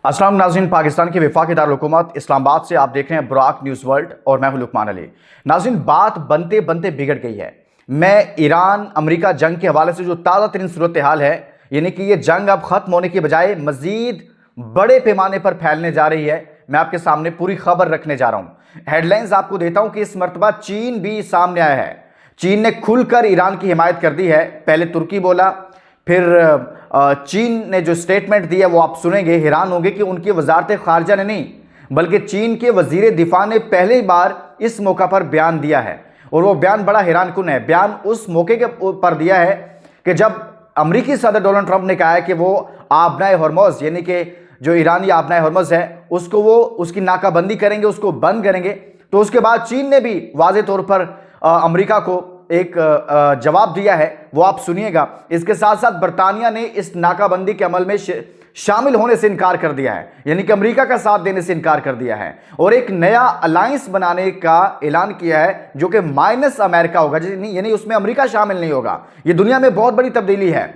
अस्सलाम नाज़रीन, पाकिस्तान के वफाकी दारुल हुकूमत इस्लामाबाद से आप देख रहे हैं बुराक न्यूज़ वर्ल्ड और मैं हूं लुकमान अली। नाज़रीन, बात बनते बनते बिगड़ गई है। मैं ईरान अमेरिका जंग के हवाले से जो ताज़ा तरीन सूरत हाल है, यानी कि ये जंग अब ख़त्म होने की बजाय मज़ीद बड़े पैमाने पर फैलने जा रही है, मैं आपके सामने पूरी खबर रखने जा रहा हूँ। हेडलाइंस आपको देता हूँ कि इस मरतबा चीन भी सामने आया है। चीन ने खुलकर ईरान की हिमायत कर दी है। पहले तुर्की बोला, फिर चीन ने जो स्टेटमेंट दिया वो आप सुनेंगे, हैरान होंगे कि उनकी वजारत खारजा ने नहीं बल्कि चीन के वजीर दिफा ने पहली बार इस मौका पर बयान दिया है। और वो बयान बड़ा हैरान कुन है। बयान उस मौके के पर दिया है कि जब अमरीकी सदर डोनाल्ड ट्रंप ने कहा है कि वो आबनाए हॉर्मुज़, यानी कि जो ईरानी आबनाए हॉर्मुज़ है उसको वो उसकी नाकाबंदी करेंगे, उसको बंद करेंगे। तो उसके बाद चीन ने भी वाज़े तौर पर अमेरिका को एक जवाब दिया है, वो आप सुनिएगा। इसके साथ साथ बरतानिया ने इस नाकाबंदी के अमल में शामिल होने से इनकार कर दिया है, यानी कि अमेरिका का साथ देने से इनकार कर दिया है और एक नया अलायंस बनाने का ऐलान किया है जो कि माइनस अमेरिका होगा, यानी उसमें अमेरिका शामिल नहीं होगा। ये दुनिया में बहुत बड़ी तब्दीली है।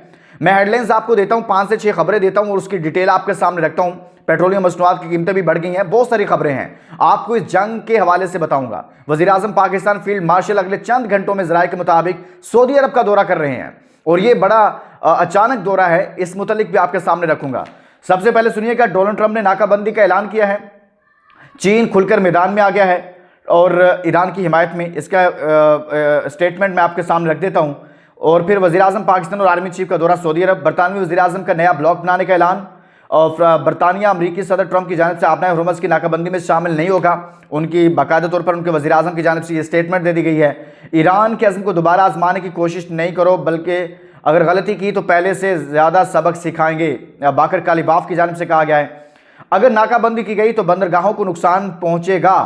मैं हेडलाइंस आपको देता हूं, 5 से 6 खबरें देता हूं और उसकी डिटेल आपके सामने रखता हूं। पेट्रोलियम मसनूआत की कीमतें भी बढ़ गई हैं, बहुत सारी खबरें हैं, आपको इस जंग के हवाले से बताऊंगा। वज़ीर-ए-आज़म पाकिस्तान फील्ड मार्शल अगले चंद घंटों में ज़राए के मुताबिक सऊदी अरब का दौरा कर रहे हैं और यह बड़ा अचानक दौरा है, इस मुतालिक भी आपके सामने रखूंगा। सबसे पहले सुनिएगा, डोनाल्ड ट्रंप ने नाकाबंदी का ऐलान किया है। चीन खुलकर मैदान में आ गया है और ईरान की हिमायत में। इसका स्टेटमेंट मैं आपके सामने रख देता हूं। और फिर वज़ीर-ए-आज़म पाकिस्तान और आर्मी चीफ का दौरा सऊदी अरब, बरतानवी वज़ीर-ए-आज़म का नया ब्लॉक बनाने का ऐलान और बरतानिया अमरीकी सदर ट्रंप की जानिब से आबनाए हॉर्मुज़ की नाकाबंदी में शामिल नहीं होगा। उनकी बाकायदा तौर पर उनके वज़ीर-ए-आज़म की जानिब से ये स्टेटमेंट दे दी गई है। ईरान के अज़्म को दोबारा आजमाने की कोशिश नहीं करो, बल्कि अगर गलती की तो पहले से ज़्यादा सबक सिखाएंगे, बाकर कालिबाफ की जानिब से कहा गया है। अगर नाकाबंदी की गई तो बंदरगाहों को नुकसान पहुँचेगा।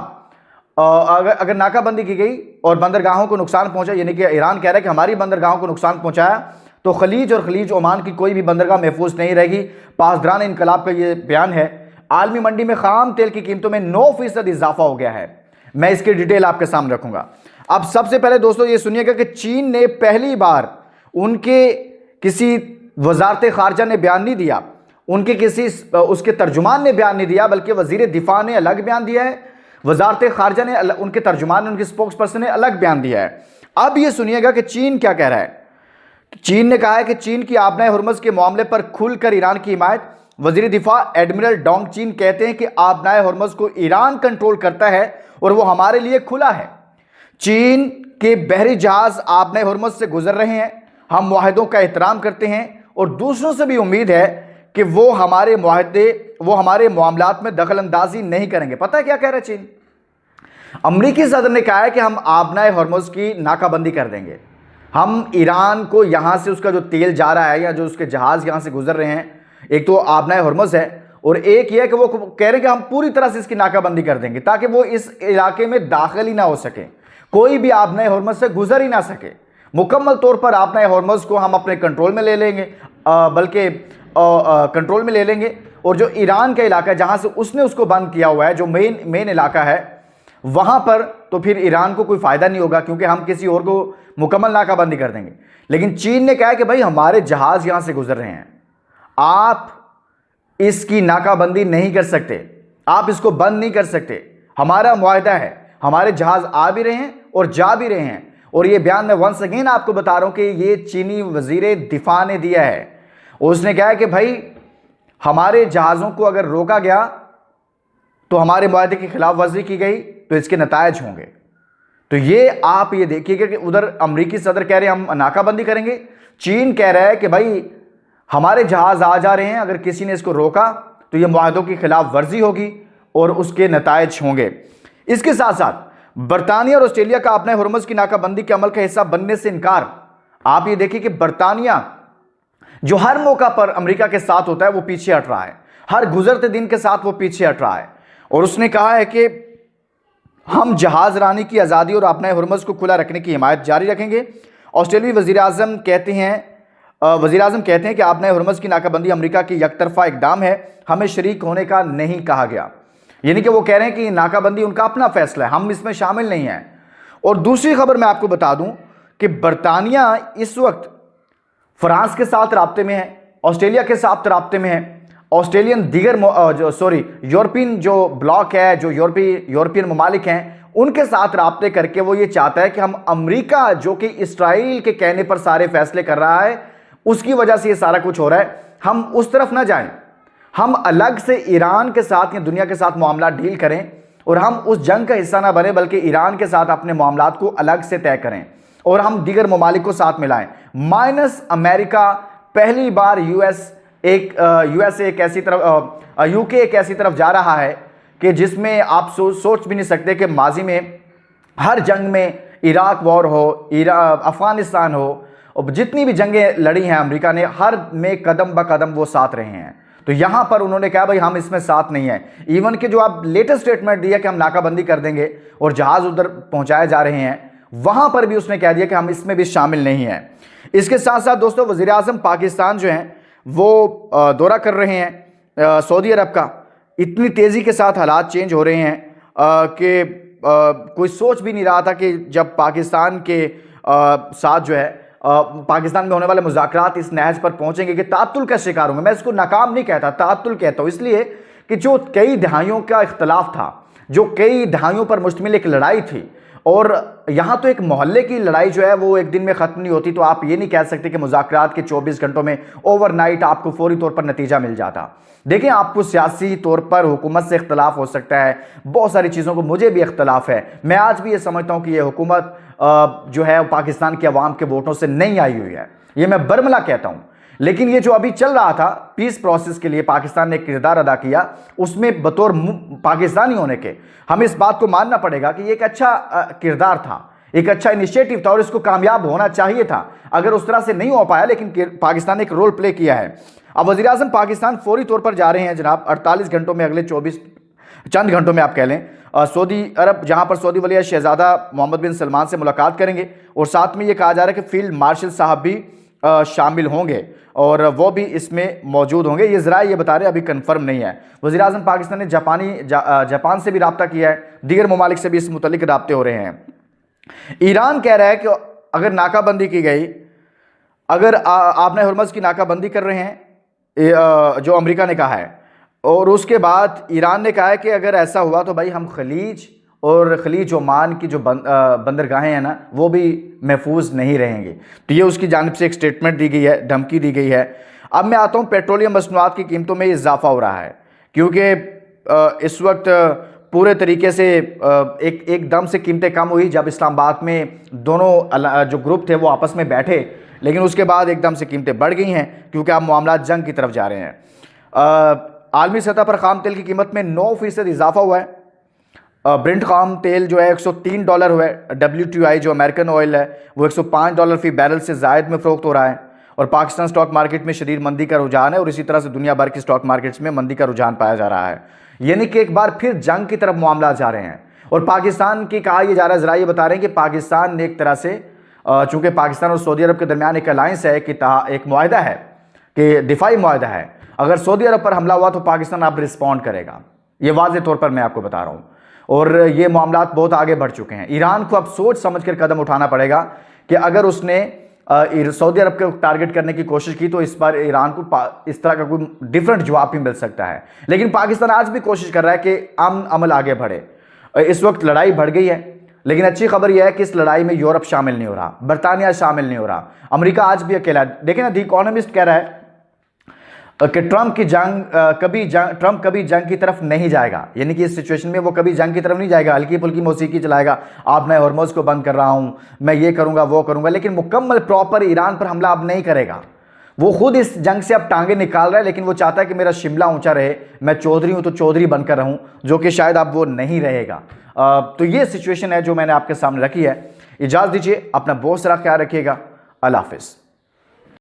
अगर नाकाबंदी की गई और बंदरगाहों को नुकसान पहुँचा, यानी कि ईरान कह रहा है कि हमारी बंदरगाहों को नुकसान पहुँचाया, तो खलीज और खलीज ओमान की कोई भी बंदरगाह महफूज नहीं रहेगी। पासदारान इनकलाब का ये बयान है। आलमी मंडी में खाम तेल की कीमतों में 9% इजाफा हो गया है। मैं इसकी डिटेल आपके सामने रखूंगा। अब सबसे पहले दोस्तों ये सुनिएगा कि चीन ने पहली बार, उनके किसी वजारत खारजा ने बयान नहीं दिया, उनके किसी उसके तर्जुमान ने बयान नहीं दिया, बल्कि वजीर दिफा ने अलग बयान दिया है, वजारत खारजा ने उनके तर्जुमान ने, उनके स्पोक्स पर्सन ने अलग बयान दिया है। अब ये सुनिएगा कि चीन क्या कह रहा है। चीन ने कहा है कि चीन की आबनाए हॉर्मुज़ के मामले पर खुलकर ईरान की हिमायत। वजीर दिफा एडमिरल डोंग चीन कहते हैं कि आबनाए हॉर्मुज़ को ईरान कंट्रोल करता है और वो हमारे लिए खुला है। चीन के बहरी जहाज आबनाए हॉर्मुज़ से गुजर रहे हैं। हम मुआहदों का एहतराम करते हैं और दूसरों से भी उम्मीद है कि वो हमारे मामलात में दखल अंदाजी नहीं करेंगे। पता है क्या कह रहा है चीन? अमरीकी सदर ने कहा है कि हम आबनाए हॉर्मुज़ की नाकाबंदी कर देंगे। हम ईरान को यहाँ से उसका जो तेल जा रहा है या जो उसके जहाज़ यहाँ से गुजर रहे हैं, एक तो आबनाए हॉर्मुज़ है और एक यह है कि वो कह रहे हैं कि हम पूरी तरह से इसकी नाकाबंदी कर देंगे ताकि वो इस इलाके में दाखिल ही ना हो सके, कोई भी आबनाए हॉर्मुज़ से गुजर ही ना सके। मुकम्मल तौर पर आबनाए हॉर्मुज़ को हम अपने कंट्रोल में ले लेंगे, बल्कि कंट्रोल में ले लेंगे। और जो ईरान का इलाका है जहाँ से उसने उसको बंद किया हुआ है, जो मेन इलाका है, वहाँ पर तो फिर ईरान को कोई फ़ायदा नहीं होगा क्योंकि हम किसी और को मुकम्मल नाकाबंदी कर देंगे। लेकिन चीन ने कहा है कि भाई हमारे जहाज़ यहाँ से गुजर रहे हैं, आप इसकी नाकाबंदी नहीं कर सकते, आप इसको बंद नहीं कर सकते। हमारा मुआहदा है, हमारे जहाज़ आ भी रहे हैं और जा भी रहे हैं। और ये बयान मैं वंस अगेन आपको बता रहा हूँ कि ये चीनी वज़ीर दिफा ने दिया है। उसने कहा है कि भाई हमारे जहाज़ों को अगर रोका गया तो हमारे मुआहदे की खिलाफ वर्जी की गई तो इसके नतायज होंगे। तो ये आप ये देखिएगा कि उधर अमरीकी सदर कह रहे हैं हम नाकाबंदी करेंगे, चीन कह रहा है कि भाई हमारे जहाज़ आ जा रहे हैं, अगर किसी ने इसको रोका तो ये मुआहदों की खिलाफ वर्जी होगी और उसके नतायज होंगे। इसके साथ साथ बरतानिया और ऑस्ट्रेलिया का अपने हॉर्मुज़ की नाकाबंदी के अमल का हिस्सा बनने से इनकार। आप ये देखिए कि बरतानिया जो हर मौका पर अमेरिका के साथ होता है वो पीछे हट रहा है, हर गुजरते दिन के साथ वो पीछे हट रहा है और उसने कहा है कि हम जहाज़ रानी की आज़ादी और अपने हॉर्मुज़ को खुला रखने की हिमायत जारी रखेंगे। ऑस्ट्रेलियाई वज़ीर-ए-आज़म कहते हैं कि अपने हॉर्मुज़ की नाकाबंदी अमेरिका की यकतरफा इकदाम है, हमें शरीक होने का नहीं कहा गया। यानी कि वो कह रहे हैं कि नाकाबंदी उनका अपना फैसला है, हम इसमें शामिल नहीं हैं। और दूसरी खबर मैं आपको बता दूं कि बरतानिया इस वक्त फ्रांस के साथ राब्ते में है, ऑस्ट्रेलिया के साथ राब्ते में है, ऑस्ट्रेलियन दीगर यूरोपियन जो ब्लॉक है, जो यूरोपियन ममालिक हैं, उनके साथ राब्ते करके वो ये चाहता है कि हम अमेरिका जो कि इसराइल के कहने पर सारे फैसले कर रहा है, उसकी वजह से ये सारा कुछ हो रहा है, हम उस तरफ ना जाएं, हम अलग से ईरान के साथ या दुनिया के साथ मामला डील करें और हम उस जंग का हिस्सा ना बने, बल्कि ईरान के साथ अपने मामलात को अलग से तय करें और हम दीगर ममालिक को साथ मिलाएं। माइनस अमेरिका, पहली बार यूएसए एक ऐसी तरफ, यूके एक ऐसी तरफ जा रहा है कि जिसमें आप सोच भी नहीं सकते कि माजी में हर जंग में, इराक वॉर हो, अफगानिस्तान हो, और जितनी भी जंगें लड़ी हैं अमेरिका ने, हर में कदम ब कदम वो साथ रहे हैं। तो यहां पर उन्होंने कहा भाई हम इसमें साथ नहीं है। इवन कि जो आप लेटेस्ट स्टेटमेंट दिया कि हम नाकाबंदी कर देंगे और जहाज उधर पहुंचाए जा रहे हैं, वहां पर भी उसने कह दिया कि हम इसमें भी शामिल नहीं है। इसके साथ साथ दोस्तों, वज़ीर आज़म पाकिस्तान जो हैं वो दौरा कर रहे हैं सऊदी अरब का। इतनी तेज़ी के साथ हालात चेंज हो रहे हैं कि कोई सोच भी नहीं रहा था कि जब पाकिस्तान के साथ जो है पाकिस्तान में होने वाले मुज़ाकरात इस नहज पर पहुंचेंगे कि तातुल का शिकार होंगे। मैं इसको नाकाम नहीं कहता, तातुल कहता हूँ, इसलिए कि जो कई दहाइयों का इख्तलाफ था, जो कई दहाइयों पर मुश्तमिल एक लड़ाई थी, और यहाँ तो एक मोहल्ले की लड़ाई जो है वो एक दिन में ख़त्म नहीं होती। तो आप ये नहीं कह सकते कि मुज़ाकरात के 24 घंटों में ओवरनाइट आपको फौरी तौर पर नतीजा मिल जाता। देखिए, आपको सियासी तौर पर हुकूमत से इख्तलाफ हो सकता है, बहुत सारी चीज़ों को मुझे भी इख्तलाफ है। मैं आज भी ये समझता हूँ कि ये हुकूमत जो है पाकिस्तान के अवाम के वोटों से नहीं आई हुई है, ये मैं बर्मला कहता हूँ। लेकिन ये जो अभी चल रहा था, पीस प्रोसेस के लिए पाकिस्तान ने किरदार अदा किया, उसमें बतौर पाकिस्तानी होने के हमें इस बात को मानना पड़ेगा कि ये एक अच्छा किरदार था, एक अच्छा इनिशिएटिव था और इसको कामयाब होना चाहिए था। अगर उस तरह से नहीं हो पाया, लेकिन पाकिस्तान ने एक रोल प्ले किया है। अब वज़ीर आज़म पाकिस्तान फौरी तौर पर जा रहे हैं जनाब, 48 घंटों में, अगले 24 चंद घंटों में आप कह लें, सऊदी अरब, जहां पर सऊदी वली शहजादा मोहम्मद बिन सलमान से मुलाकात करेंगे। और साथ में ये कहा जा रहा है कि फील्ड मार्शल साहब भी शामिल होंगे और वो भी इसमें मौजूद होंगे। ये ज़रा ये बता रहे हैं, अभी कंफर्म नहीं है। वज़ीर आज़म पाकिस्तान ने जापान से भी रब्ता किया है, दीगर ममालिक से भी इस मुतल्लिक रब्ते हो रहे हैं। ईरान कह रहा है कि अगर नाकाबंदी की गई, अगर आपने हुर्मुज़ की नाकाबंदी कर रहे हैं जो अमेरिका ने कहा है, और उसके बाद ईरान ने कहा है कि अगर ऐसा हुआ तो भाई हम खलीज और खलीज ओमान की जो बंदरगाहें हैं ना, वो भी महफूज नहीं रहेंगे। तो ये उसकी जानिब से एक स्टेटमेंट दी गई है, धमकी दी गई है। अब मैं आता हूँ, पेट्रोलियम मसनूआत की कीमतों में इजाफा हो रहा है, क्योंकि इस वक्त पूरे तरीके से एक दम से कीमतें कम हुई जब इस्लामाबाद में दोनों जो ग्रुप थे वो आपस में बैठे, लेकिन उसके बाद एकदम से कीमतें बढ़ गई हैं क्योंकि अब मामला जंग की तरफ जा रहे हैं। आलमी सतह पर खाम तेल की कीमत में 9% इजाफा हुआ है। ब्रेंट खाम तेल जो है $103 हुआ है। WTI जो अमेरिकन ऑयल है वो $105 फी बैरल से ज़ायद में फ़रोख्त हो रहा है। और पाकिस्तान स्टॉक मार्केट में शदीद मंदी का रुझान है और इसी तरह से दुनिया भर की स्टॉक मार्केट्स में मंदी का रुझान पाया जा रहा है। यानी कि एक बार फिर जंग की तरफ मामला जा रहे हैं। और पाकिस्तान की कहा यह जा रहा है, ज़रा ये बता रहे हैं कि पाकिस्तान ने एक तरह से, चूँकि पाकिस्तान और सऊदी अरब के दरमियान एक अलायंस है, कि एक मुआहदा है, कि दिफाई मुआहदा है, अगर सऊदी अरब पर हमला हुआ तो पाकिस्तान अब रिस्पॉन्ड करेगा। ये वाज़े तौर पर मैं आपको बता रहा हूँ। और ये मामलात बहुत आगे बढ़ चुके हैं। ईरान को अब सोच समझ कर कदम उठाना पड़ेगा कि अगर उसने सऊदी अरब को टारगेट करने की कोशिश की तो इस बार ईरान को इस तरह का कोई डिफरेंट जवाब भी मिल सकता है। लेकिन पाकिस्तान आज भी कोशिश कर रहा है कि अमल आगे बढ़े। इस वक्त लड़ाई बढ़ गई है, लेकिन अच्छी खबर यह है कि इस लड़ाई में यूरोप शामिल नहीं हो रहा, बरतानिया शामिल नहीं हो रहा, अमेरिका आज भी अकेला है। देखें ना, द इकोनॉमिस्ट कह रहा है कि ट्रंप कभी जंग की तरफ नहीं जाएगा। यानी कि इस सिचुएशन में वो कभी जंग की तरफ नहीं जाएगा, हल्की फुल्की मौसीकी चलाएगा, आप मैं हॉर्मोज को बंद कर रहा हूं, मैं ये करूंगा वो करूंगा, लेकिन मुकम्मल प्रॉपर ईरान पर हमला अब नहीं करेगा। वो खुद इस जंग से अब टांगे निकाल रहा है, लेकिन वो चाहता है कि मेरा शिमला ऊंचा रहे, मैं चौधरी हूं तो चौधरी बनकर रहूं, जो कि शायद अब वो नहीं रहेगा। तो ये सिचुएशन है जो मैंने आपके सामने रखी है। इजाज़त दीजिए, अपना बहुत सारा ख्याल रखिएगा। अल्लाह हाफिज़।